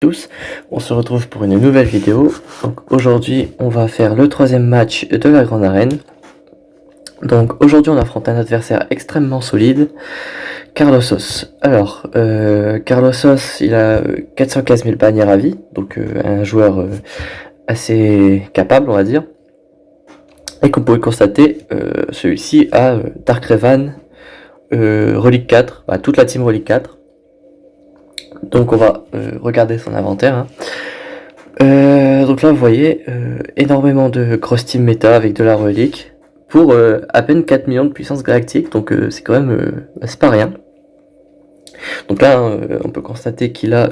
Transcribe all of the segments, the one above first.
Tous, on se retrouve pour une nouvelle vidéo. Donc aujourd'hui on va faire le troisième match de la grande arène. Donc aujourd'hui on affronte un adversaire extrêmement solide, Carlossos. Alors Carlossos, il a 415 000 bannières à vie, donc un joueur assez capable, on va dire. Et comme vous pouvez le constater, celui-ci a Dark Revan, Relic 4, toute la team Relic 4. Donc on va regarder son inventaire, hein. Donc là vous voyez énormément de cross team méta avec de la relique pour à peine 4 millions de puissance galactique, donc c'est quand même c'est pas rien. Donc là on peut constater qu'il a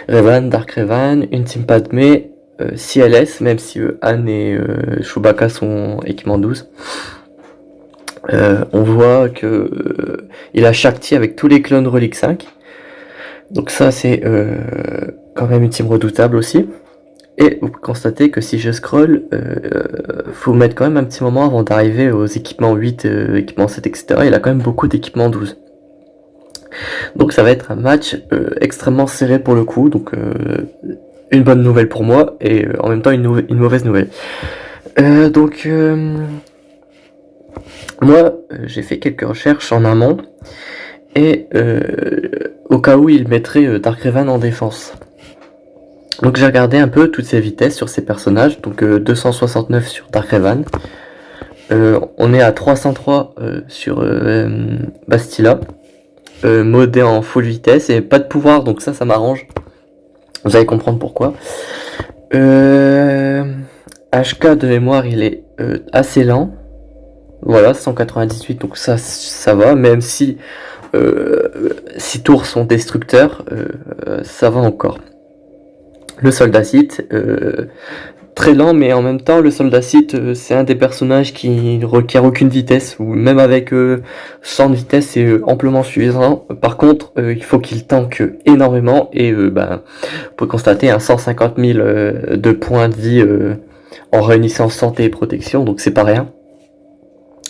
Revan, Dark Revan, une team Padmé, CLS, même si Anne et Chewbacca sont équipement 12. On voit que il a Shakti avec tous les clones Relic 5. Donc ça c'est quand même une team redoutable aussi. Et vous constatez que si je scroll, faut mettre quand même un petit moment avant d'arriver aux équipements 8, équipements 7, etc. Il a quand même beaucoup d'équipements 12. Donc ça va être un match extrêmement serré pour le coup. Donc une bonne nouvelle pour moi et en même temps une mauvaise nouvelle. Moi j'ai fait quelques recherches en amont. Et au cas où il mettrait Dark Revan en défense. Donc j'ai regardé un peu toutes ses vitesses sur ses personnages. Donc 269 sur Dark Revan. On est à 303 sur Bastila. Modé en full vitesse et pas de pouvoir, donc ça m'arrange. Vous allez comprendre pourquoi. HK de mémoire, il est assez lent. Voilà, 198, donc ça va, même si 6 tours sont destructeurs, ça va encore. Le soldat Sith, très lent, mais en même temps, le soldat Sith, c'est un des personnages qui requiert aucune vitesse, ou même avec 100 de vitesse, c'est amplement suffisant. Par contre, il faut qu'il tank énormément, et vous pouvez constater 150 000 de points de vie en réunissant santé et protection, donc c'est pas rien.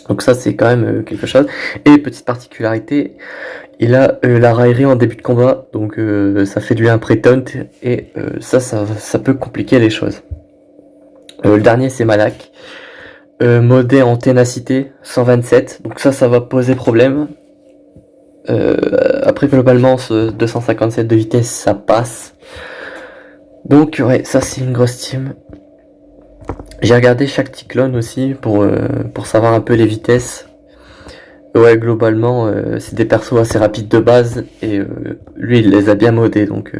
Donc ça c'est quand même quelque chose. Et petite particularité, il a la raillerie en début de combat, donc ça fait de lui un pré-taunt et ça peut compliquer les choses. Le dernier c'est Malak, modé en ténacité, 127, donc ça va poser problème. Après globalement ce 257 de vitesse ça passe. Donc ouais, ça c'est une grosse team. J'ai regardé chaque Ticlone aussi pour savoir un peu les vitesses. Ouais, globalement, c'est des persos assez rapides de base et lui il les a bien modés. Donc,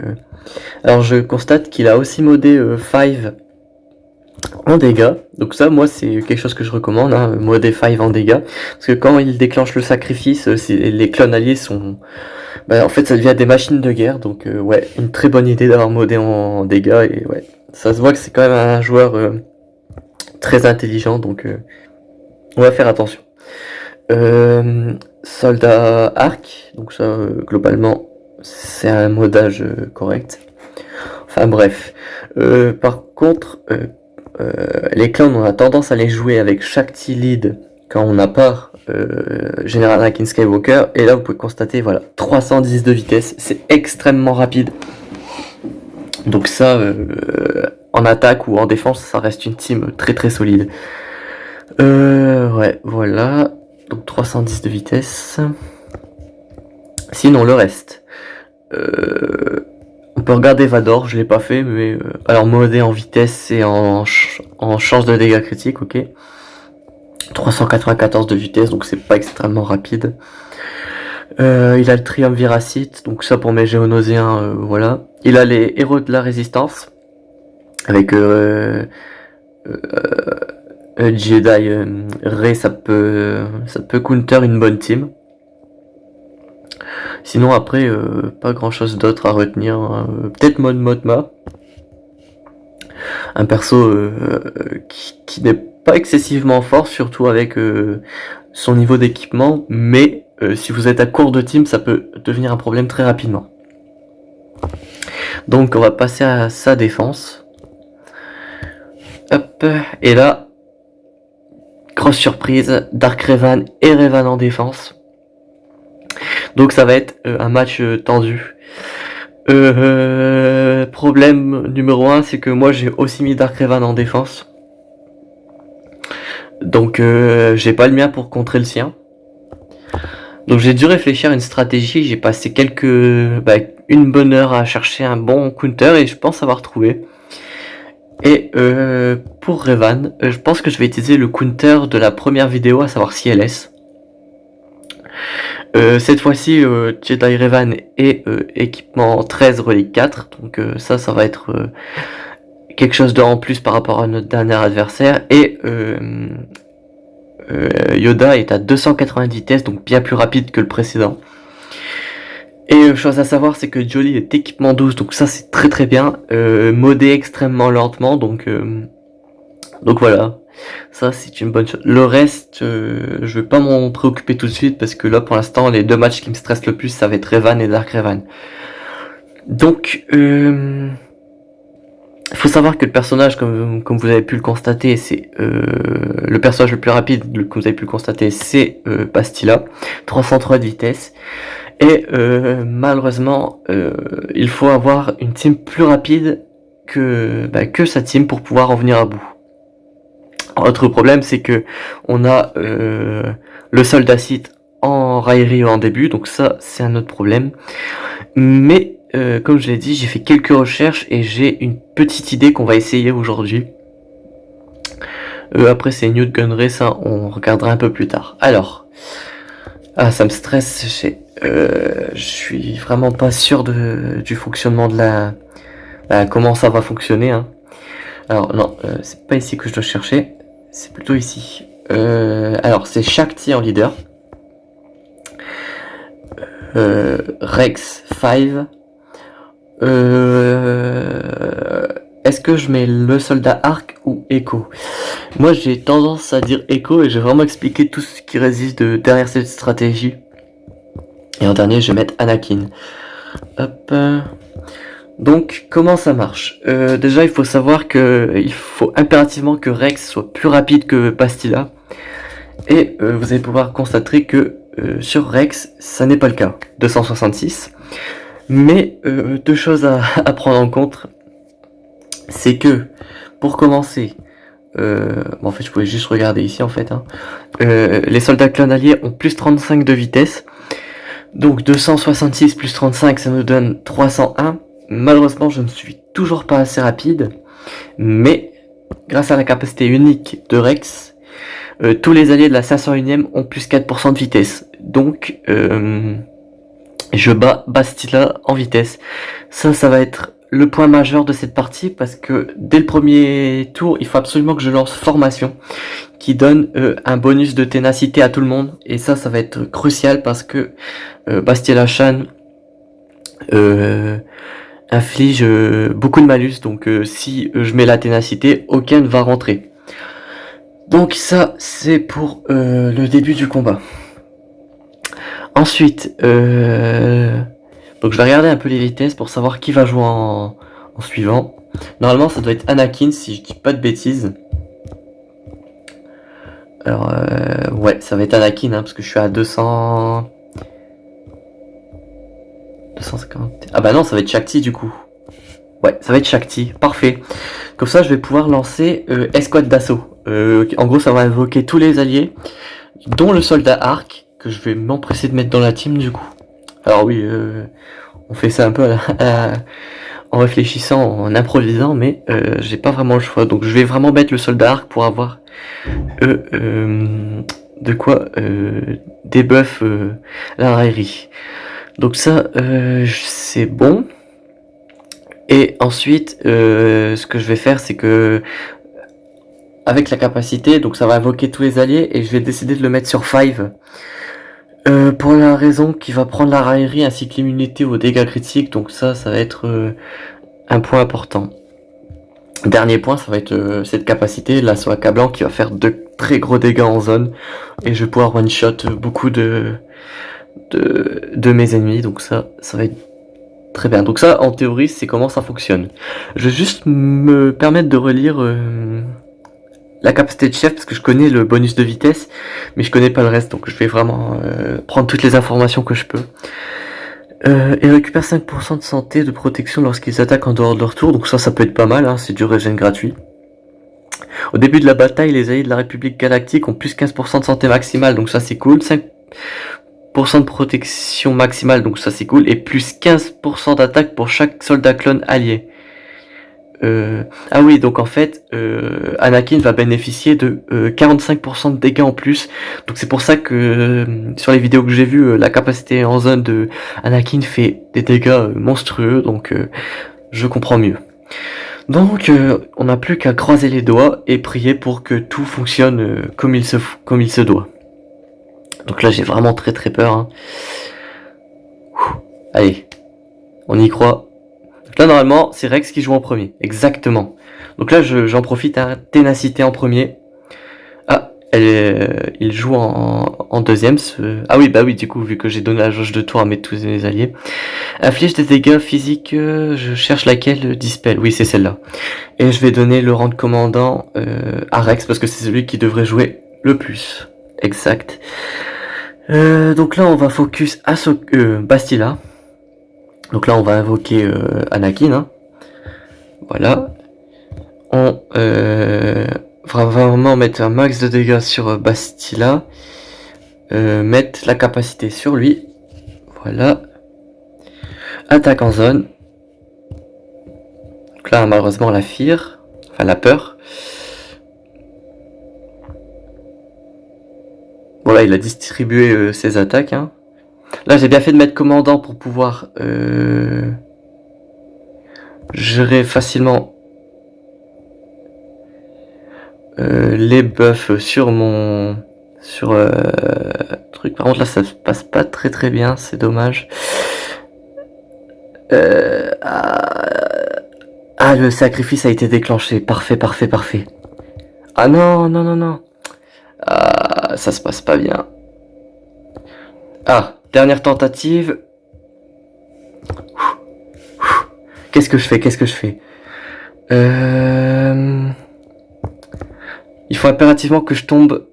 alors je constate qu'il a aussi modé 5 en dégâts. Donc ça, moi c'est quelque chose que je recommande, hein, modder 5 en dégâts. Parce que quand il déclenche le sacrifice, les clones alliés sont... en fait ça devient des machines de guerre. Donc ouais, une très bonne idée d'avoir modé en dégâts. Et ouais, ça se voit que c'est quand même un joueur... très intelligent, donc on va faire attention. Soldat arc, donc ça globalement c'est un modage correct. Enfin bref. Par contre, les clans on a tendance à les jouer avec chaque lead quand on n'a pas General Anakin Skywalker, et là vous pouvez constater voilà 310 de vitesse, c'est extrêmement rapide. Donc ça, en attaque ou en défense, ça reste une team très très solide. Ouais, voilà. Donc 310 de vitesse. Sinon, le reste. On peut regarder Vador, je l'ai pas fait, mais... alors, modé en vitesse et en chance de dégâts critiques, ok. 394 de vitesse, donc c'est pas extrêmement rapide. Il a le triumviracite, donc ça pour mes géonoséens, voilà. Il a les héros de la résistance, avec Jedi Rey, ça peut counter une bonne team. Sinon après, pas grand chose d'autre à retenir, hein. Peut-être Mon Mothma, un perso qui n'est pas excessivement fort, surtout avec son niveau d'équipement, mais si vous êtes à court de team, ça peut devenir un problème très rapidement. Donc on va passer à sa défense. Hop, et là, grosse surprise, Dark Revan et Revan en défense. Donc ça va être un match tendu. problème numéro 1, c'est que moi j'ai aussi mis Dark Revan en défense. Donc j'ai pas le mien pour contrer le sien. Donc j'ai dû réfléchir à une stratégie, j'ai passé une bonne heure à chercher un bon counter et je pense avoir trouvé. Et pour Revan, je pense que je vais utiliser le counter de la première vidéo, à savoir CLS. Cette fois-ci, Jedi Revan et équipement 13 relique 4, donc ça va être quelque chose de en plus par rapport à notre dernier adversaire. Et Yoda est à 290 vitesses, donc bien plus rapide que le précédent. Et chose à savoir, c'est que Jolly est équipement 12, donc ça c'est très très bien, modé extrêmement lentement, donc voilà, ça c'est une bonne chose. Le reste, je vais pas m'en préoccuper tout de suite, parce que là pour l'instant les deux matchs qui me stressent le plus, ça va être Revan et Dark Revan. Donc il faut savoir que le personnage, comme vous avez pu le constater, c'est le personnage le plus rapide, comme vous avez pu le constater, c'est Bastila, 303 de vitesse. Et malheureusement, il faut avoir une team plus rapide que sa team pour pouvoir en venir à bout. Autre problème, c'est que on a le soldat Sith en raillerie en début, donc ça c'est un autre problème. Mais comme je l'ai dit, j'ai fait quelques recherches et j'ai une petite idée qu'on va essayer aujourd'hui. Après c'est Newt Gunray, ça on regardera un peu plus tard. Alors, ça me stresse, je suis vraiment pas sûr du fonctionnement de comment ça va fonctionner, hein. Alors non, c'est pas ici que je dois chercher, c'est plutôt ici. Alors c'est Shakti en leader, Rex 5. Est-ce que je mets le soldat Arc ou Echo? Moi j'ai tendance à dire Echo et je vais vraiment expliquer tout ce qui résiste derrière cette stratégie. Et en dernier, je vais mettre Anakin. Hop. Donc, comment ça marche? Déjà, il faut savoir que il faut impérativement que Rex soit plus rapide que Bastila. Et vous allez pouvoir constater que sur Rex, ça n'est pas le cas. 266. Mais deux choses à prendre en compte. C'est que, pour commencer, en fait, je pouvais juste regarder ici, en fait. Hein. Les soldats clones alliés ont plus 35 de vitesse. Donc 266 plus 35, ça nous donne 301. Malheureusement, je ne suis toujours pas assez rapide. Mais, grâce à la capacité unique de Rex, tous les alliés de la 501ème ont plus 4% de vitesse. Donc, je bats Bastila en vitesse. Ça va être le point majeur de cette partie, parce que dès le premier tour, il faut absolument que je lance formation, qui donne un bonus de ténacité à tout le monde, et ça va être crucial, parce que Bastila Shan inflige beaucoup de malus, donc si je mets la ténacité, aucun ne va rentrer. Donc ça, c'est pour le début du combat. Ensuite, donc je vais regarder un peu les vitesses pour savoir qui va jouer en suivant. Normalement, ça doit être Anakin, si je dis pas de bêtises. Alors, ouais, ça va être Anakin, hein, parce que je suis à 200... 250... Ah bah non, ça va être Shakti, du coup. Ouais, ça va être Shakti, parfait. Comme ça, je vais pouvoir lancer escouade d'assaut. En gros, ça va invoquer tous les alliés, dont le soldat Arc, que je vais m'empresser de mettre dans la team, du coup. Alors oui, on fait ça un peu en réfléchissant, en improvisant, mais j'ai pas vraiment le choix. Donc je vais vraiment mettre le soldat Arc pour avoir de quoi débuff la raillerie. Donc ça, c'est bon. Et ensuite, ce que je vais faire, c'est que avec la capacité, donc ça va invoquer tous les alliés, et je vais décider de le mettre sur 5. Pour la raison qu'il va prendre la raillerie ainsi que l'immunité aux dégâts critiques, donc ça va être un point important. Dernier point, ça va être cette capacité, l'assaut accablant, qui va faire de très gros dégâts en zone, et je vais pouvoir one shot beaucoup de mes ennemis, donc ça va être très bien. Donc ça, en théorie, c'est comment ça fonctionne. Je vais juste me permettre de relire la capacité de chef, parce que je connais le bonus de vitesse, mais je connais pas le reste, donc je vais vraiment prendre toutes les informations que je peux. Et récupère 5% de santé de protection lorsqu'ils attaquent en dehors de leur tour, donc ça peut être pas mal, hein, c'est du régène gratuit. Au début de la bataille, les alliés de la République Galactique ont plus 15% de santé maximale, donc ça c'est cool. 5% de protection maximale, donc ça c'est cool. Et plus 15% d'attaque pour chaque soldat clone allié. Ah oui, donc en fait, Anakin va bénéficier de 45% de dégâts en plus. Donc c'est pour ça que sur les vidéos que j'ai vues, la capacité en zone de Anakin fait des dégâts monstrueux, donc je comprends mieux. Donc on n'a plus qu'à croiser les doigts et prier pour que tout fonctionne comme il se doit. Donc là j'ai vraiment très peur. Hein. Allez, on y croit. Donc là normalement c'est Rex qui joue en premier, exactement. Donc là j'en profite à Ténacité en premier. Ah, il joue en deuxième. Ah oui, bah oui, du coup vu que j'ai donné la jauge de tour à tous mes alliés. Inflige des dégâts physiques, je cherche laquelle, Dispel, oui c'est celle-là. Et je vais donner le rang de commandant à Rex parce que c'est celui qui devrait jouer le plus. Exact. Donc là on va focus à Bastila. Donc là on va invoquer Anakin. Hein. Voilà. On va vraiment mettre un max de dégâts sur Bastila. Mettre la capacité sur lui. Voilà. Attaque en zone. Donc là malheureusement la fear. Enfin la peur. Bon là il a distribué ses attaques. Hein. Là j'ai bien fait de mettre commandant pour pouvoir gérer facilement les buffs sur mon truc. Par contre là ça se passe pas très bien, c'est dommage. Ah le sacrifice a été déclenché, parfait. Ah non. Ah ça se passe pas bien. Ah, dernière tentative. Qu'est-ce que je fais Il faut impérativement que je tombe.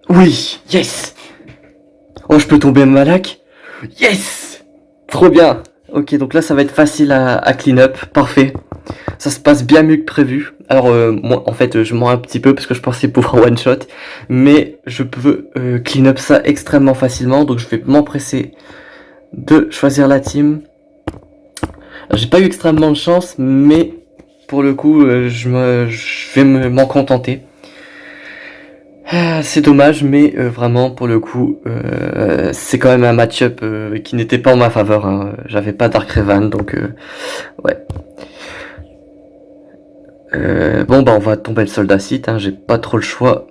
Oui, yes. Oh, je peux tomber Malak. Yes. Trop bien. Ok, donc là ça va être facile à clean up, parfait. Ça se passe bien mieux que prévu. Alors moi en fait je mens un petit peu parce que je pensais pouvoir one shot, mais je peux clean up ça extrêmement facilement, donc je vais m'empresser de choisir la team. J'ai pas eu extrêmement de chance, mais pour le coup je vais m'en contenter. C'est dommage, mais vraiment pour le coup c'est quand même un match-up qui n'était pas en ma faveur. Hein. J'avais pas Dark Revan, donc ouais. Bon bah on va tomber le soldat Sith, hein, j'ai pas trop le choix.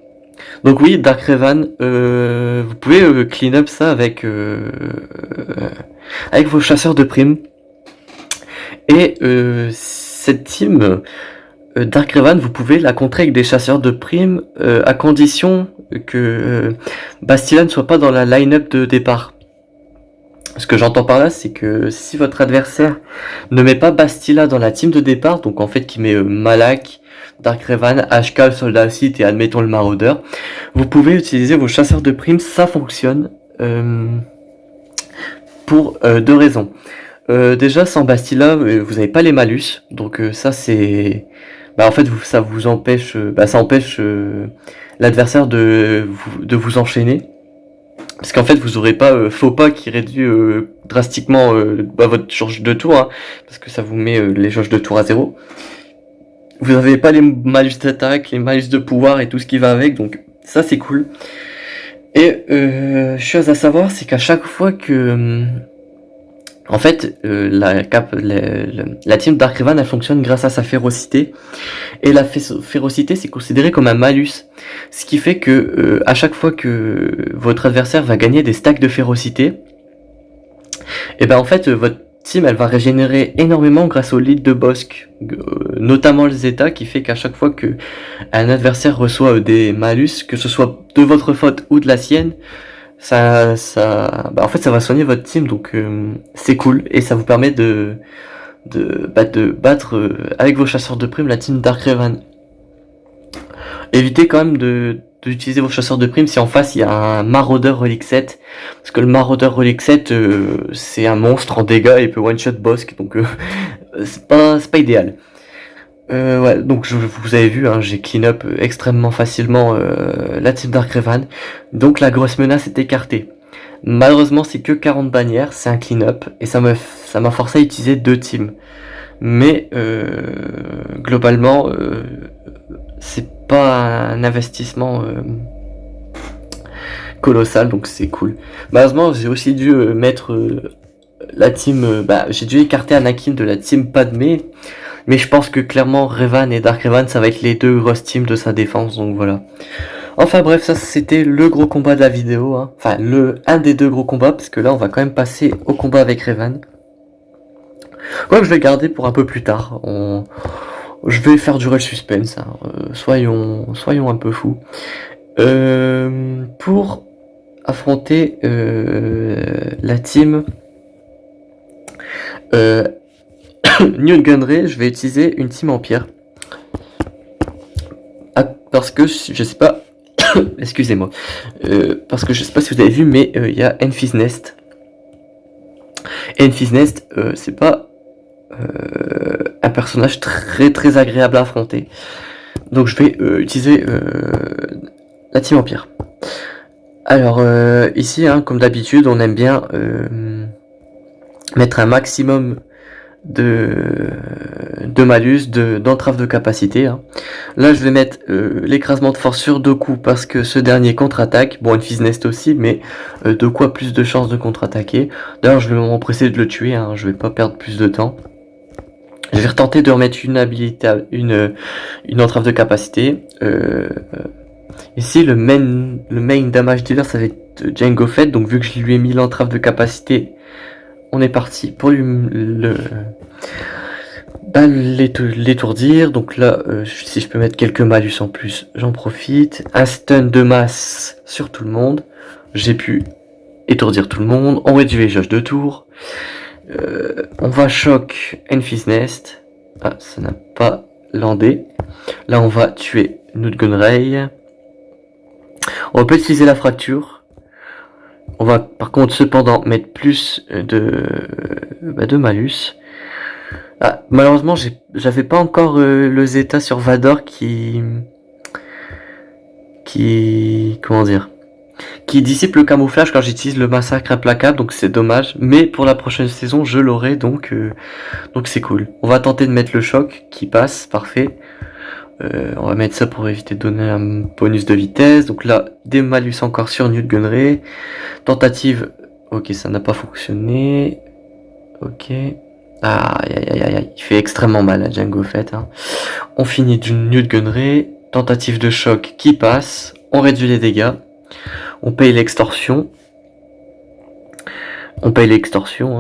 Donc oui, Dark Revan, vous pouvez clean up ça avec vos chasseurs de primes. Et cette team Dark Revan, vous pouvez la contrer avec des chasseurs de primes à condition que Bastila ne soit pas dans la line-up de départ. Ce que j'entends par là, c'est que si votre adversaire ne met pas Bastila dans la team de départ, donc en fait qui met Malak, Dark Revan, HK, le soldat Sith et admettons le maraudeur, vous pouvez utiliser vos chasseurs de primes, ça fonctionne pour deux raisons. Déjà sans Bastila, vous n'avez pas les malus, donc ça c'est... Bah en fait ça vous empêche, ça empêche l'adversaire de vous enchaîner. Parce qu'en fait vous aurez pas faux pas qui réduit drastiquement votre jauge de tour, hein, parce que ça vous met les jauges de tour à 0. Vous n'avez pas les malus d'attaque, les malus de pouvoir et tout ce qui va avec, donc ça c'est cool. Et chose à savoir, c'est qu'à chaque fois que en fait la team Dark Revan elle fonctionne grâce à sa férocité, et la férocité c'est considéré comme un malus, ce qui fait que à chaque fois que votre adversaire va gagner des stacks de férocité, et ben en fait votre team elle va régénérer énormément grâce au lead de Bossk, notamment le Zeta, qui fait qu'à chaque fois que un adversaire reçoit des malus, que ce soit de votre faute ou de la sienne, en fait ça va soigner votre team, donc c'est cool, et ça vous permet de battre avec vos chasseurs de primes la team Dark Revan. Évitez quand même de d'utiliser vos chasseurs de primes si en face il y a un maraudeur relique 7. Parce que le maraudeur relique 7, c'est un monstre en dégâts et il peut one-shot boss, donc c'est pas idéal. Ouais, donc vous avez vu, hein, j'ai clean up extrêmement facilement la team Dark Revan. Donc la grosse menace est écartée. Malheureusement, c'est que 40 bannières, c'est un clean up et ça m'a forcé à utiliser 2 teams. Mais globalement, c'est pas un investissement colossal, donc c'est cool. Malheureusement, j'ai aussi dû mettre la team... j'ai dû écarter Anakin de la team Padmé, mais je pense que clairement Revan et Dark Revan, ça va être les 2 grosses teams de sa défense, donc voilà. Enfin bref, ça c'était le gros combat de la vidéo, hein. Enfin un des 2 gros combats, parce que là on va quand même passer au combat avec Revan. Quoi que je vais garder pour un peu plus tard. Je vais faire durer le suspense, hein. Soyons un peu fous. Pour affronter la team Newt Gunray, je vais utiliser une team Empire. Parce que je sais pas, excusez-moi, parce que je sais pas si vous avez vu, mais il y a Enfys Nest. Enfys Nest, c'est pas un personnage très agréable à affronter. Donc je vais utiliser la team Empire. Alors ici, hein, comme d'habitude, on aime bien mettre un maximum de malus, d'entrave de capacité, hein. Là je vais mettre l'écrasement de force sur 2 coups parce que ce dernier contre-attaque, bon Enfys Nest aussi, mais 2 quoi plus de chances de contre-attaquer. D'ailleurs je vais m'empresser de le tuer, hein, je vais pas perdre plus de temps. Je vais retenter de remettre une habilité, une entrave de capacité. Ici le main damage dealer ça va être Jango Fett, donc vu que je lui ai mis l'entrave de capacité, on est parti pour l'étourdir. Donc là, si je peux mettre quelques malus en plus, j'en profite. Un stun de masse sur tout le monde. J'ai pu étourdir tout le monde. On réduit les jauges de tour. On va choc Enfys Nest. Ah, ça n'a pas landé. Là, on va tuer Newt Gunray. On peut utiliser la fracture. On va par contre cependant mettre plus de malus. Ah, malheureusement, j'avais pas encore le Zeta sur Vador qui dissipe le camouflage quand j'utilise le massacre implacable, donc c'est dommage. Mais pour la prochaine saison, je l'aurai, donc c'est cool. On va tenter de mettre le choc qui passe, parfait. On va mettre ça pour éviter de donner un bonus de vitesse. Donc là, des malus encore sur Newt Gunray. Tentative, ok, ça n'a pas fonctionné. Ok. Aïe, il fait extrêmement mal à Jango Fett, hein. On finit du Newt Gunray. Tentative de choc qui passe. On réduit les dégâts. On paye l'extorsion.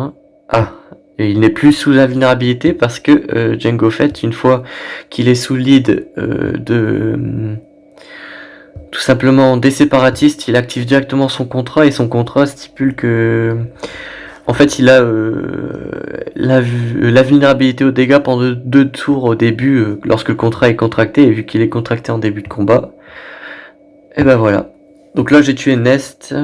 Hein. Ah, et il n'est plus sous la vulnérabilité parce que Jango Fett, une fois qu'il est sous lead tout simplement des séparatistes, il active directement son contrat et son contrat stipule que en fait il a la vulnérabilité aux dégâts pendant 2 tours au début lorsque le contrat est contracté, et vu qu'il est contracté en début de combat, et ben voilà. Donc là j'ai tué Nest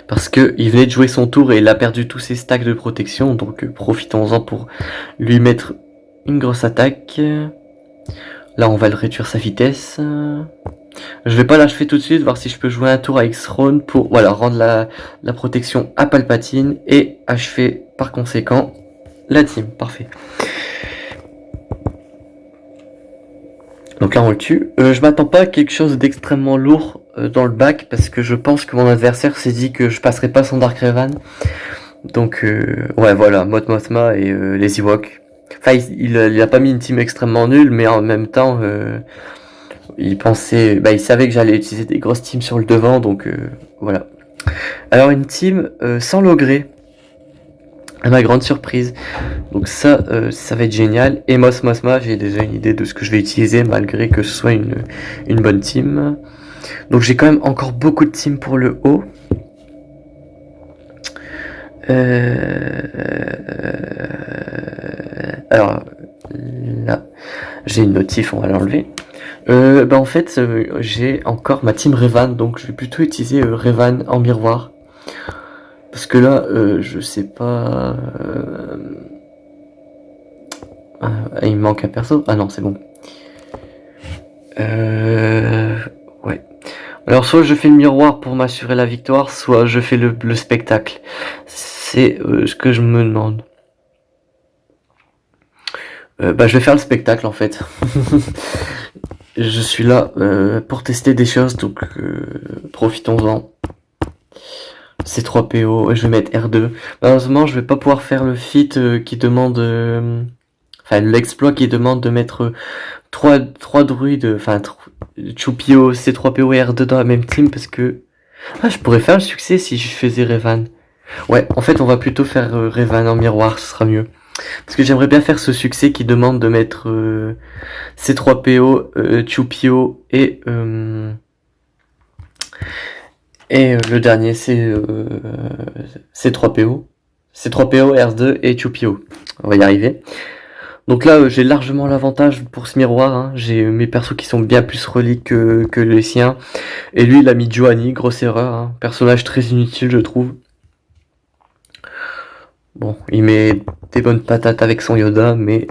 parce que il venait de jouer son tour et il a perdu tous ses stacks de protection, donc profitons-en pour lui mettre une grosse attaque. Là on va le réduire sa vitesse. Je vais pas l'achever tout de suite, voir si je peux jouer un tour avec Throne pour rendre la protection à Palpatine et achever par conséquent la team. Parfait. Donc là on le tue. Je m'attends pas à quelque chose d'extrêmement lourd dans le bac parce que je pense que mon adversaire s'est dit que je passerai pas son Dark Revan. Donc ouais voilà, Mot Mothma et les Ewoks. Enfin il a pas mis une team extrêmement nulle, mais en même temps il savait que j'allais utiliser des grosses teams sur le devant, donc voilà. Alors une team sans Logré, à ma grande surprise. Donc ça va être génial. Et Mos Mothma, j'ai déjà une idée de ce que je vais utiliser malgré que ce soit une bonne team. Donc j'ai quand même encore beaucoup de teams pour le haut. Alors là, j'ai une notif, on va l'enlever. Bah en fait, j'ai encore ma team Revan, donc je vais plutôt utiliser Revan en miroir. Parce que là, je sais pas... il me manque un perso. Ah non, c'est bon. Ouais. Alors soit je fais le miroir pour m'assurer la victoire, soit je fais le spectacle. C'est ce que je me demande. Bah je vais faire le spectacle en fait. Je suis là pour tester des choses, donc profitons-en. C3PO, je vais mettre R2. Malheureusement, je vais pas pouvoir faire le feat qui demande... Enfin, l'exploit qui demande de mettre trois druides, enfin, Chupio, C3PO et R2 dans la même team, parce que... Ah, je pourrais faire le succès si je faisais Revan. Ouais, en fait, on va plutôt faire Revan en miroir, ce sera mieux. Parce que j'aimerais bien faire ce succès qui demande de mettre C3PO, Chupio et le dernier c'est C3PO. C3PO, R2 et Chupio. On va y arriver. Donc là, j'ai largement l'avantage pour ce miroir. Hein. J'ai mes persos qui sont bien plus reliques que les siens. Et lui, il a mis Johanny, grosse erreur. Hein. Personnage très inutile, je trouve. Bon, il met des bonnes patates avec son Yoda, mais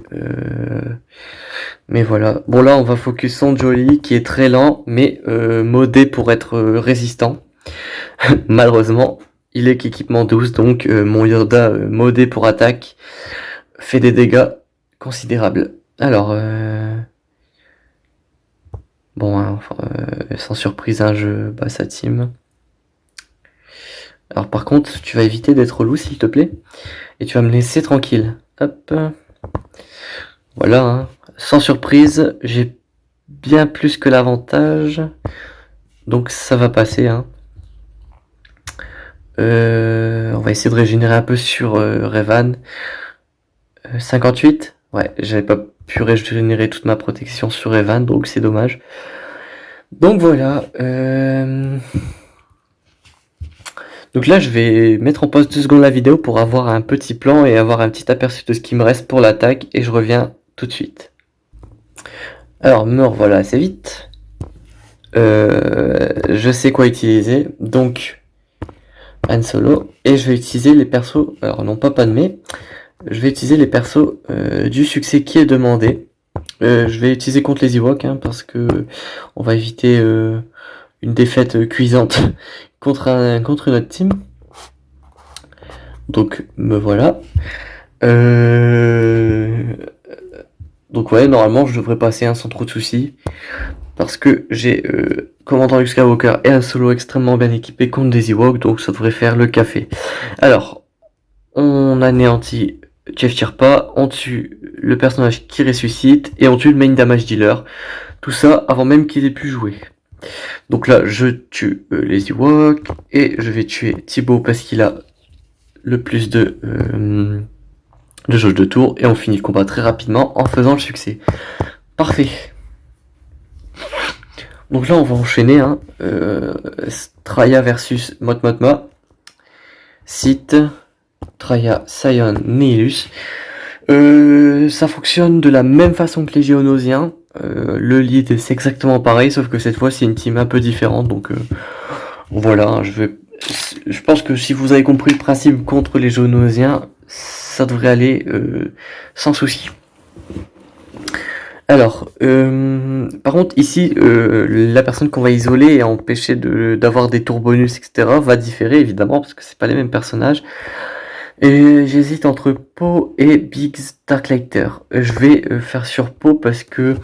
voilà. Bon là, on va focus son Jolly, qui est très lent, mais modé pour être résistant. Malheureusement, il est qu'équipement 12, donc mon Yoda modé pour attaque fait des dégâts considérables. Alors, bon, hein, sans surprise, hein, je bats sa team. Alors par contre, tu vas éviter d'être relou, s'il te plaît, et tu vas me laisser tranquille. Hop. Voilà, hein. Sans surprise, j'ai bien plus que l'avantage, donc ça va passer, hein. On va essayer de régénérer un peu sur Revan. 58. Ouais, j'avais pas pu régénérer toute ma protection sur Revan, donc c'est dommage. Donc voilà. Donc là, je vais mettre en pause 2 secondes la vidéo pour avoir un petit plan et avoir un petit aperçu de ce qui me reste pour l'attaque, et je reviens tout de suite. Alors, me revoilà assez vite. Je sais quoi utiliser, donc Han Solo, et je vais utiliser les persos, alors non pas Padmé, je vais utiliser les persos du succès qui est demandé. Je vais utiliser contre les Ewoks, hein, parce que on va éviter une défaite cuisante contre une autre team. Donc me voilà. Donc ouais, normalement je devrais passer sans trop de soucis, parce que j'ai Commandant Luke Skywalker et un solo extrêmement bien équipé contre des Ewoks, donc ça devrait faire le café. Alors, on anéantit Chef Tirpa, on tue le personnage qui ressuscite, et on tue le main damage dealer. Tout ça avant même qu'il ait pu jouer. Donc là, je tue les Ewoks, et je vais tuer Thibaut parce qu'il a le plus de jauge de tour, et on finit le combat très rapidement en faisant le succès. Parfait. Donc là, on va enchaîner, hein. Traya versus Motmotma. Sith, Traya, Sion, Nihilus. Ça fonctionne de la même façon que les Géonosiens. Le lead c'est exactement pareil, sauf que cette fois c'est une team un peu différente, donc voilà, je pense que si vous avez compris le principe contre les Géonosiens, ça devrait aller sans souci. Alors, par contre ici, la personne qu'on va isoler et empêcher d'avoir des tours bonus, etc. va différer évidemment, parce que c'est pas les mêmes personnages. Et j'hésite entre Poe et Biggs Darklighter. Je vais faire sur Poe parce que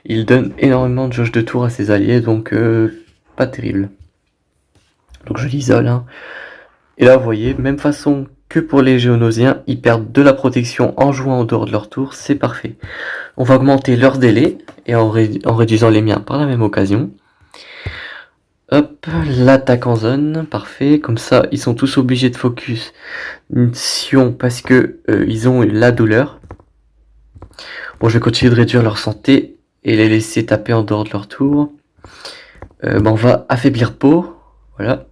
il donne énormément de jauge de tour à ses alliés, donc pas terrible. Donc je l'isole, hein. Et là vous voyez, même façon que pour les Géonosiens, ils perdent de la protection en jouant en dehors de leur tour, c'est parfait. On va augmenter leur délai, et en réduisant les miens par la même occasion. Hop, l'attaque en zone, parfait, comme ça ils sont tous obligés de focus Sion parce que ils ont la douleur. Bon, je vais continuer de réduire leur santé et les laisser taper en dehors de leur tour. On va affaiblir Poe, voilà.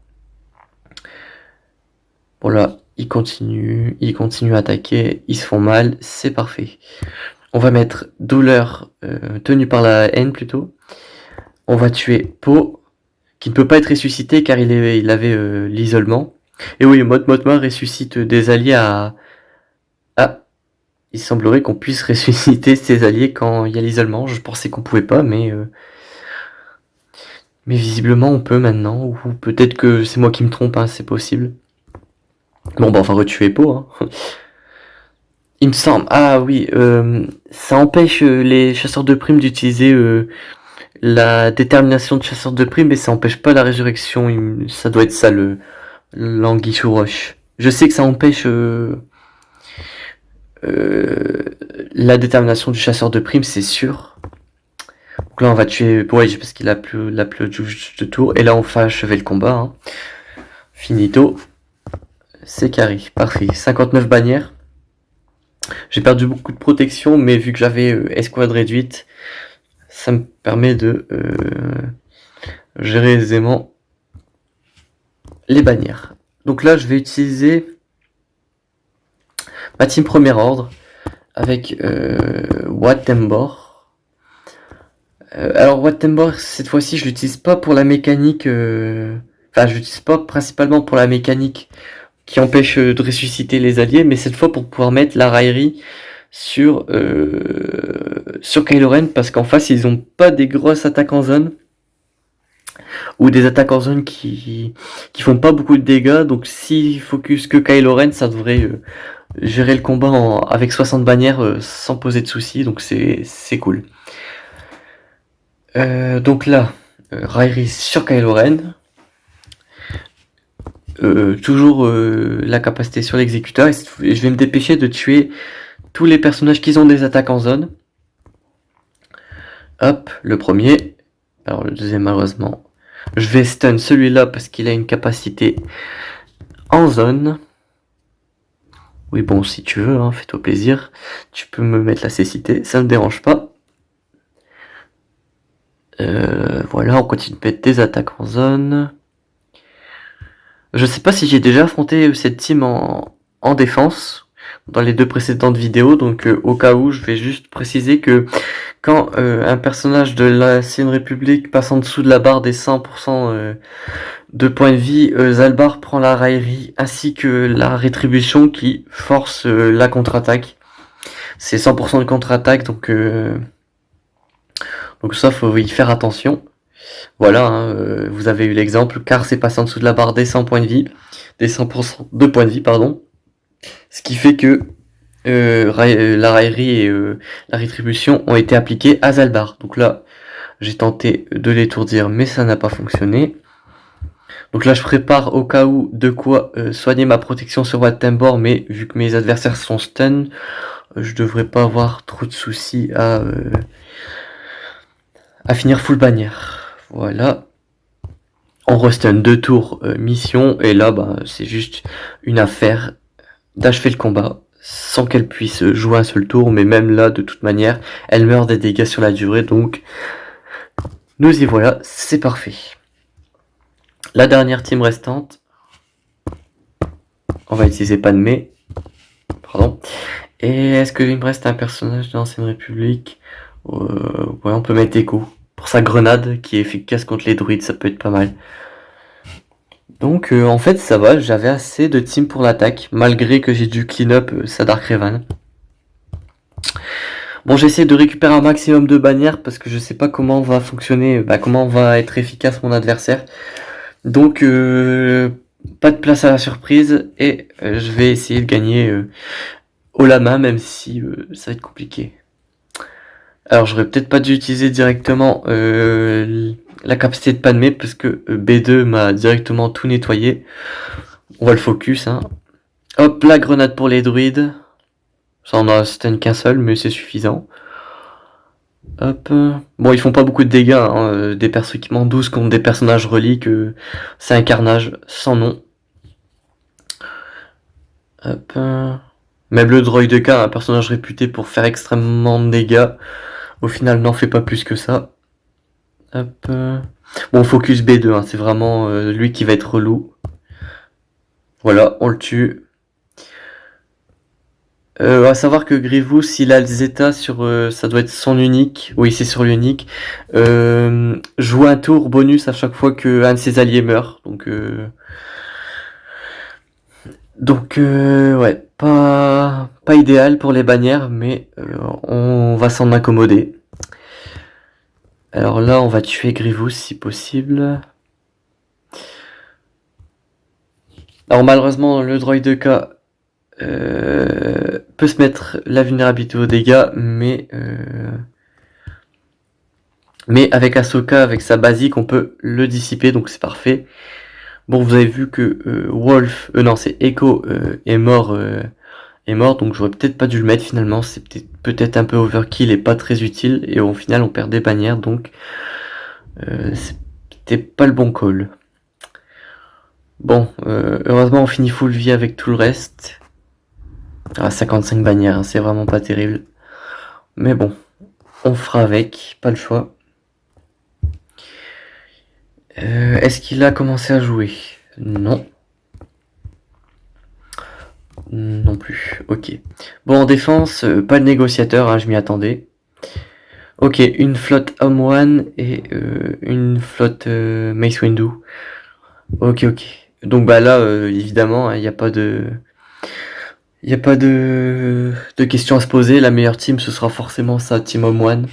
Bon là, ils continuent à attaquer, ils se font mal, c'est parfait. On va mettre douleur tenue par la haine plutôt. On va tuer Po, qui ne peut pas être ressuscité car il avait l'isolement. Et oui, Motma ressuscite des alliés à... Ah, il semblerait qu'on puisse ressusciter ses alliés quand il y a l'isolement. Je pensais qu'on pouvait pas, mais visiblement on peut maintenant. Ou peut-être que c'est moi qui me trompe, hein, c'est possible. Bon, bah enfin retuer Po, hein. Il me semble... Ah oui, ça empêche les chasseurs de primes d'utiliser la détermination de chasseur de primes, mais ça empêche pas la résurrection. Ça doit être ça, l'anguille sous roche. Je sais que ça empêche la détermination du chasseur de primes, c'est sûr. Donc là, on va tuer Boage parce qu'il a plus la touche de tour. Et là, on va achever le combat. Hein. Finito. C'est carré. Parfait. 59 bannières. J'ai perdu beaucoup de protection, mais vu que j'avais escouade réduite, ça me permet de gérer aisément les bannières. Donc là, je vais utiliser ma team premier ordre avec Watembor. Alors Watembor, cette fois-ci, je l'utilise pas pour la mécanique. Enfin, je l'utilise pas principalement pour la mécanique qui empêche de ressusciter les alliés, mais cette fois pour pouvoir mettre la raillerie sur Kylo Ren, parce qu'en face, ils ont pas des grosses attaques en zone. Ou des attaques en zone qui font pas beaucoup de dégâts, donc s'il focus que Kylo Ren, ça devrait gérer le combat avec 60 bannières sans poser de soucis, donc c'est cool. Donc là, raillerie sur Kylo Ren. Toujours la capacité sur l'exécuteur, et je vais me dépêcher de tuer tous les personnages qui ont des attaques en zone. Hop, le premier. Alors le deuxième, malheureusement, je vais stun celui-là parce qu'il a une capacité en zone. Oui, bon, si tu veux, hein, fais-toi plaisir. Tu peux me mettre la cécité, ça ne me dérange pas. Voilà, on continue de mettre des attaques en zone. Je sais pas si j'ai déjà affronté cette team en défense dans les deux précédentes vidéos, donc au cas où, je vais juste préciser que quand un personnage de l'Ancienne République passe en dessous de la barre des 100% de points de vie, Zalbar prend la raillerie ainsi que la rétribution qui force la contre-attaque. C'est 100% de contre-attaque, donc ça, faut y faire attention. Voilà, hein, vous avez eu l'exemple, car c'est passé en dessous de la barre des 100 points de vie, des 100% de points de vie, pardon. Ce qui fait que la raillerie et la rétribution ont été appliquées à Zalbar. Donc là, j'ai tenté de l'étourdir, mais ça n'a pas fonctionné. Donc là, je prépare au cas où de quoi soigner ma protection sur Watembor, mais vu que mes adversaires sont stun, je devrais pas avoir trop de soucis à finir full bannière. Voilà. On restun 2 tours mission, et là, bah, c'est juste une affaire d'achever le combat sans qu'elle puisse jouer un seul tour, mais même là, de toute manière, elle meurt des dégâts sur la durée, donc nous y voilà, c'est parfait. La dernière team restante, on va utiliser Padmé, pardon. Et est-ce qu'il me reste un personnage de l'Ancienne République? Ouais, on peut mettre Echo pour sa grenade qui est efficace contre les druides, ça peut être pas mal. Donc en fait ça va, j'avais assez de team pour l'attaque, malgré que j'ai dû clean up sa Dark Revan. Bon, j'essaie de récupérer un maximum de bannières parce que je sais pas comment va fonctionner, comment va être efficace mon adversaire. Donc pas de place à la surprise, et je vais essayer de gagner haut la main, même si ça va être compliqué. Alors j'aurais peut-être pas dû utiliser directement la capacité de Padmé parce que B2 m'a directement tout nettoyé. On va le focus, hein. Hop, la grenade pour les druides. Ça en a stun qu'un seul, mais c'est suffisant. Hop. Bon, ils font pas beaucoup de dégâts, hein. Des persos qui m'en 12 contre des personnages reliques, c'est un carnage sans nom. Hop. Même le droid de K, un personnage réputé pour faire extrêmement de dégâts, au final n'en fait pas plus que ça. Hop. Bon, focus B2, hein, c'est vraiment lui qui va être relou. Voilà, on le tue. À savoir que Grievous, il a le Zeta sur, ça doit être son unique. Oui, c'est sur l'unique. Joue un tour bonus à chaque fois que un de ses alliés meurt. Donc, ouais, pas idéal pour les bannières, mais on va s'en accommoder. Alors là, on va tuer Grievous si possible. Alors malheureusement, le droid de K peut se mettre la vulnérabilité aux dégâts, mais avec Ahsoka, avec sa basique, on peut le dissiper, donc c'est parfait. Bon, vous avez vu que Wolf, non, c'est Echo est mort, donc j'aurais peut-être pas dû le mettre finalement. C'est peut-être un peu overkill et pas très utile, et au final on perd des bannières, donc c'était pas le bon call. Bon, heureusement on finit full vie avec tout le reste. Ah, 55 bannières, hein, c'est vraiment pas terrible. Mais bon, on fera avec, pas le choix. Est-ce qu'il a commencé à jouer? Non. Non plus, ok. Bon, en défense, pas de négociateur, hein, je m'y attendais. Ok, une flotte Home One et une flotte Mace Windu. Ok, ok. Donc bah là, évidemment, il n'y a pas de... Il n'y a pas de questions à se poser. La meilleure team, ce sera forcément sa team Home One.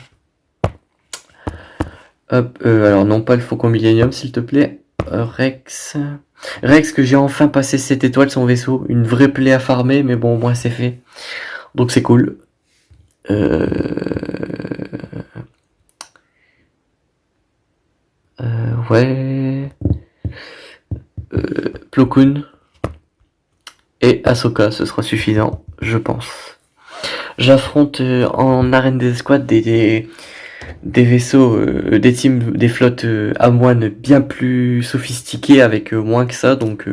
Hop, alors non pas le Faucon Millennium, s'il te plaît. Rex. Rex, que j'ai enfin passé 7 étoiles son vaisseau. Une vraie plaie à farmer, mais bon, au moins c'est fait. Donc c'est cool. Euh... Ouais. Plo Koon et Ahsoka, ce sera suffisant, je pense. J'affronte en arène des escouades des vaisseaux, des teams, des flottes à moine bien plus sophistiquées avec moins que ça, donc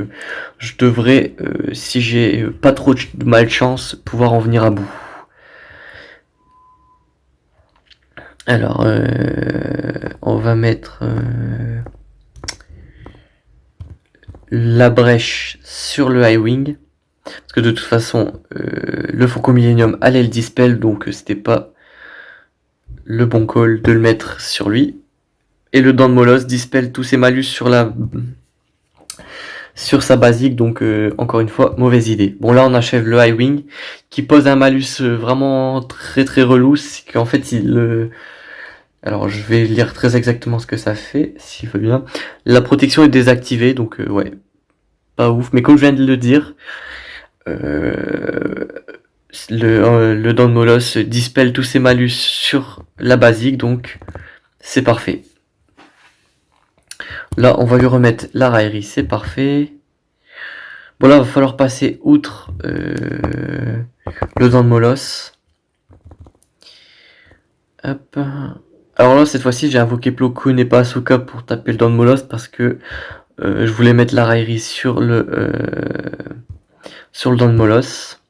je devrais, si j'ai pas trop de malchance, pouvoir en venir à bout. Alors, on va mettre la brèche sur le high wing, parce que de toute façon, le Faucon Millennium allait le dispel, donc c'était pas le bon call de le mettre sur lui. Et le Don Molos dispel tous ses malus sur sa basique, donc encore une fois, mauvaise idée. Bon, là on achève le high wing qui pose un malus vraiment très très relou, c'est qu'en fait alors je vais lire très exactement ce que ça fait, s'il veut bien. La protection est désactivée, donc ouais, pas ouf, mais comme je viens de le dire, euh, le Don Molos dispel tous ses malus sur la basique, donc c'est parfait. Là, on va lui remettre la raillerie, c'est parfait. Bon, là, il va falloir passer outre le dent de Molos. Hop. Alors là, cette fois-ci, j'ai invoqué Plo Koon et pas Ahsoka pour taper le dent de Molos parce que je voulais mettre la raillerie sur le dent de Molos.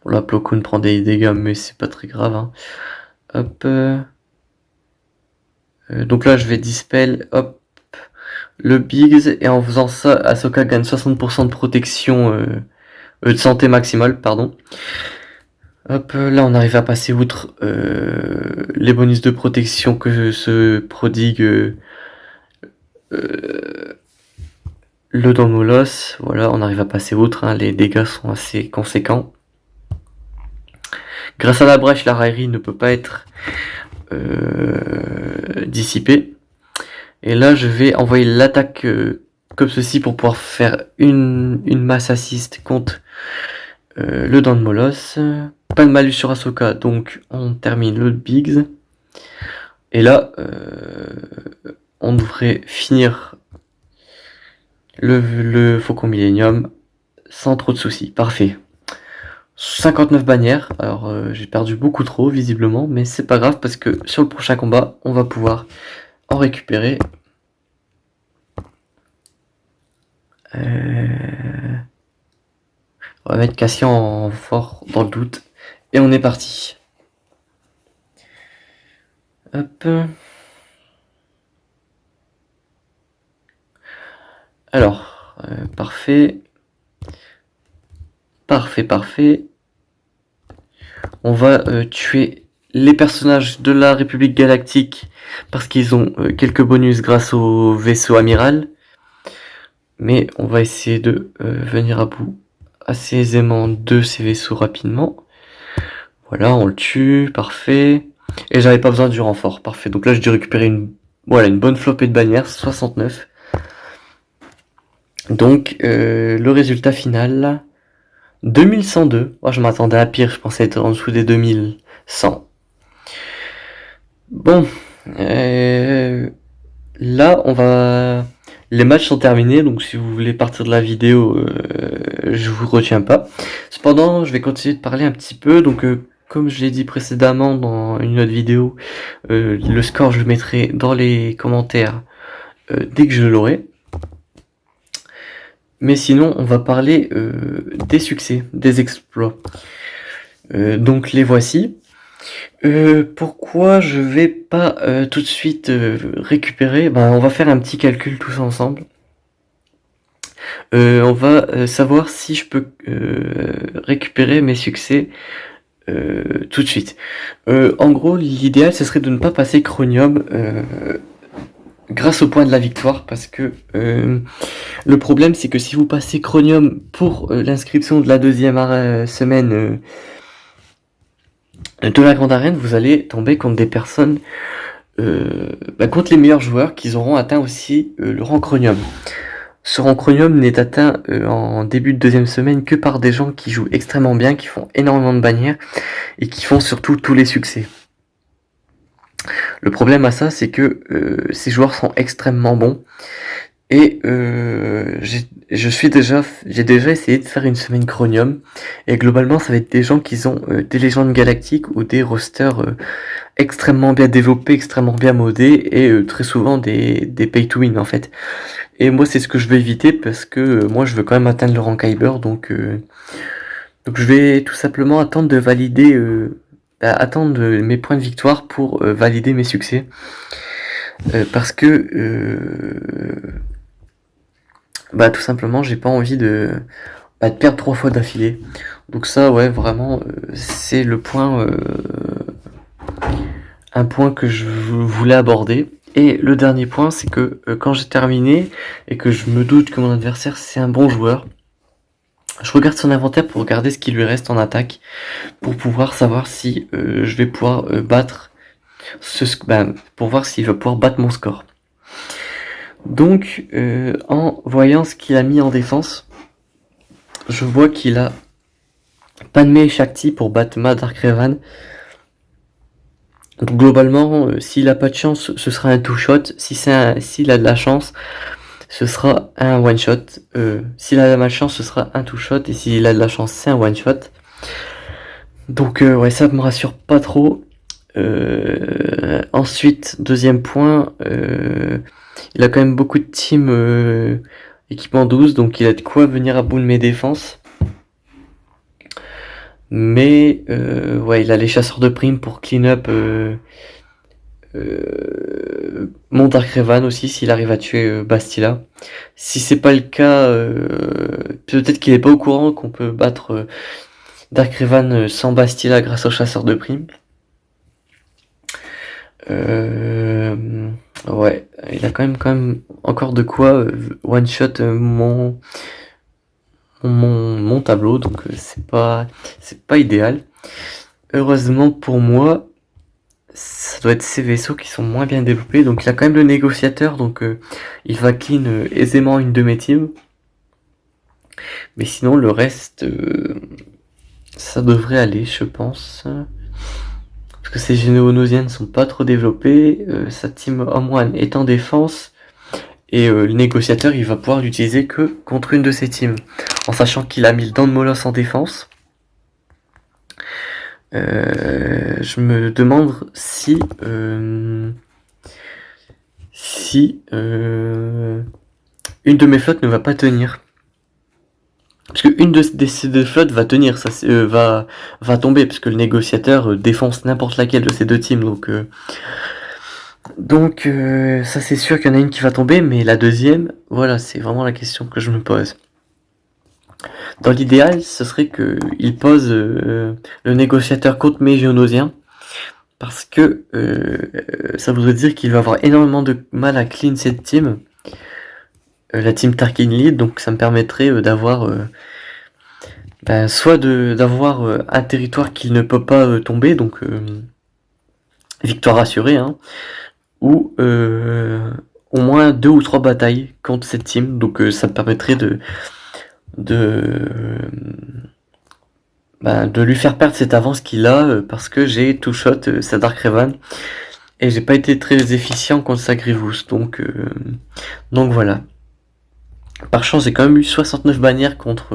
Bon, là, Plo Koon prend des dégâts, mais c'est pas très grave. Hein. Hop. Donc là, je vais dispel. Hop. Le Biggs, et en faisant ça, Ahsoka gagne 60% de protection, de santé maximale, pardon. Hop, là on arrive à passer outre les bonus de protection que se prodigue le Domolos. Voilà, on arrive à passer outre, hein, les dégâts sont assez conséquents. Grâce à la brèche, la raillerie ne peut pas être dissipée. Et là, je vais envoyer l'attaque comme ceci pour pouvoir faire une masse assist contre le Don Molos. Pas de malus sur Ahsoka, donc on termine le Biggs. Et là, on devrait finir le Faucon Millennium sans trop de soucis. Parfait. 59 bannières. Alors, j'ai perdu beaucoup trop, visiblement, mais c'est pas grave parce que sur le prochain combat, on va pouvoir en récupérer. On va mettre Cassian en fort dans le doute. Et on est parti. Hop. Alors, parfait. Parfait, parfait. On va tuer les personnages de la République Galactique parce qu'ils ont quelques bonus grâce au vaisseau amiral. Mais on va essayer de venir à bout assez aisément de ces vaisseaux rapidement. Voilà, on le tue, parfait. Et j'avais pas besoin du renfort, parfait. Donc là, j'ai dû récupérer une bonne flopée de bannières, 69. Donc, le résultat final, 2102. Oh, je m'attendais à pire, je pensais être en dessous des 2100. Bon, là, on va... Les matchs sont terminés, donc si vous voulez partir de la vidéo, je vous retiens pas. Cependant, je vais continuer de parler un petit peu, donc comme je l'ai dit précédemment dans une autre vidéo, le score je le mettrai dans les commentaires dès que je l'aurai. Mais sinon, on va parler des succès, des exploits. Donc les voici. Pourquoi je vais pas tout de suite récupérer? On va faire un petit calcul tous ensemble. On va savoir si je peux récupérer mes succès tout de suite. En gros, l'idéal, ce serait de ne pas passer Chronium grâce au point de la victoire, parce que le problème, c'est que si vous passez Chronium pour l'inscription de la deuxième semaine de la grande arène, vous allez tomber contre des personnes, contre les meilleurs joueurs qui auront atteint aussi le rang Chronium. Ce rang Chronium n'est atteint en début de deuxième semaine que par des gens qui jouent extrêmement bien, qui font énormément de bannières et qui font surtout tous les succès. Le problème à ça, c'est que ces joueurs sont extrêmement bons et j'ai déjà essayé de faire une semaine Chronium et globalement ça va être des gens qui ont des légendes galactiques ou des rosters extrêmement bien développés, extrêmement bien modés et très souvent des pay to win en fait. Et moi c'est ce que je vais éviter parce que moi je veux quand même atteindre le rang Kyber, donc je vais tout simplement attendre de valider attendre mes points de victoire pour valider mes succès. Parce que tout simplement j'ai pas envie de perdre 3 fois d'affilée. Donc ça ouais vraiment c'est le point un point que je voulais aborder. Et le dernier point, c'est que quand j'ai terminé et que je me doute que mon adversaire c'est un bon joueur, je regarde son inventaire pour regarder ce qui lui reste en attaque, pour pouvoir savoir si je vais pouvoir battre pour voir s'il va pouvoir battre mon score. Donc en voyant ce qu'il a mis en défense, je vois qu'il a Padmé Shakti pour battre Ma Dark Revan. Donc globalement, s'il a pas de chance, ce sera un two-shot. S'il a de la chance, ce sera un one-shot. S'il a de la malchance, ce sera un two-shot. Et s'il a de la chance, c'est un one-shot. Donc ouais, ça me rassure pas trop. Ensuite, deuxième point, il a quand même beaucoup de team équipement 12, donc il a de quoi venir à bout de mes défenses. Mais ouais, il a les chasseurs de primes pour clean up mon Dark Revan aussi, s'il arrive à tuer Bastila. Si c'est pas le cas, peut-être qu'il est pas au courant qu'on peut battre Dark Revan sans Bastila grâce aux chasseurs de primes. Ouais, il a quand même encore de quoi one shot mon tableau, donc c'est pas idéal. Heureusement pour moi, ça doit être ces vaisseaux qui sont moins bien développés, donc il a quand même le négociateur, donc il va clean aisément une de mes teams. Mais sinon le reste, ça devrait aller, je pense. Parce que ces généonosiennes sont pas trop développées, sa team Home One est en défense. Et le négociateur, il va pouvoir l'utiliser que contre une de ses teams. En sachant qu'il a mis le dent de Molosse en défense. Je me demande si une de mes flottes ne va pas tenir. Parce que une de ces deux flottes va tenir, ça va tomber, parce que le négociateur défonce n'importe laquelle de ces deux teams. Donc ça c'est sûr qu'il y en a une qui va tomber, mais la deuxième, voilà, c'est vraiment la question que je me pose. Dans l'idéal, ce serait qu'il pose le négociateur contre mes géonosiens, parce que ça voudrait dire qu'il va avoir énormément de mal à clean cette team, la team Tarkin Lead, donc ça me permettrait d'avoir soit d'avoir un territoire qu'il ne peut pas tomber, donc victoire assurée, hein, ou au moins 2 ou 3 batailles contre cette team, donc ça me permettrait de lui faire perdre cette avance qu'il a parce que j'ai two shot sa Dark Revan et j'ai pas été très efficient contre sa Grievous, donc voilà. Par chance j'ai quand même eu 69 bannières contre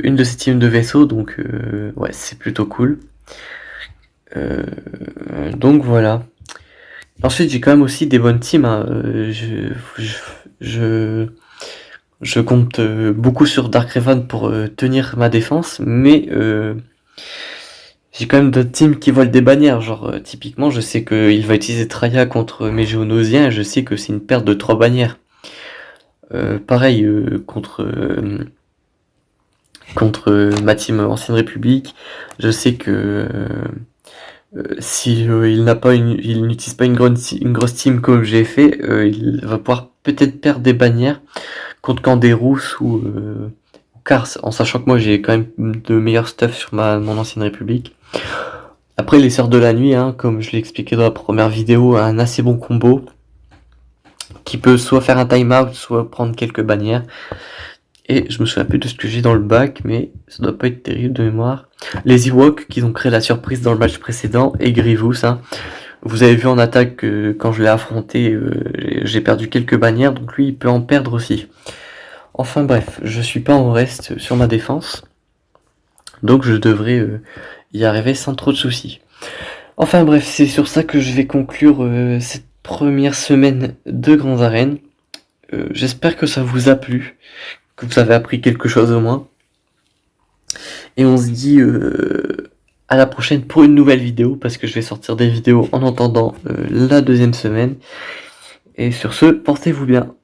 une de ces teams de vaisseaux, donc ouais, c'est plutôt cool. Donc voilà. Ensuite j'ai quand même aussi des bonnes teams, hein. Je compte beaucoup sur Dark Revan pour tenir ma défense, mais j'ai quand même d'autres teams qui volent des bannières. Genre, typiquement, je sais qu'il va utiliser Traya contre mes géonosiens, et je sais que c'est une perte de 3 bannières. Pareil, contre ma team Ancienne République, je sais que si il n'utilise pas une grosse team comme j'ai fait, il va pouvoir peut-être perdre des bannières contre Canderous ou Cars, en sachant que moi j'ai quand même de meilleurs stuff sur mon Ancienne République. Après les Sœurs de la Nuit, hein, comme je l'ai expliqué dans la première vidéo, a un assez bon combo qui peut soit faire un timeout, soit prendre quelques bannières. Et je me souviens plus de ce que j'ai dans le bac, mais ça doit pas être terrible de mémoire. Les Ewoks qui ont créé la surprise dans le match précédent, et Grievous, hein. Vous avez vu en attaque que quand je l'ai affronté, j'ai perdu quelques bannières, donc lui il peut en perdre aussi. Enfin bref, je suis pas en reste sur ma défense, donc je devrais y arriver sans trop de soucis. Enfin bref, c'est sur ça que je vais conclure cette première semaine de Grands Arènes. J'espère que ça vous a plu, que vous avez appris quelque chose au moins. Et on se dit à la prochaine pour une nouvelle vidéo, parce que je vais sortir des vidéos en attendant la deuxième semaine. Et sur ce, portez-vous bien.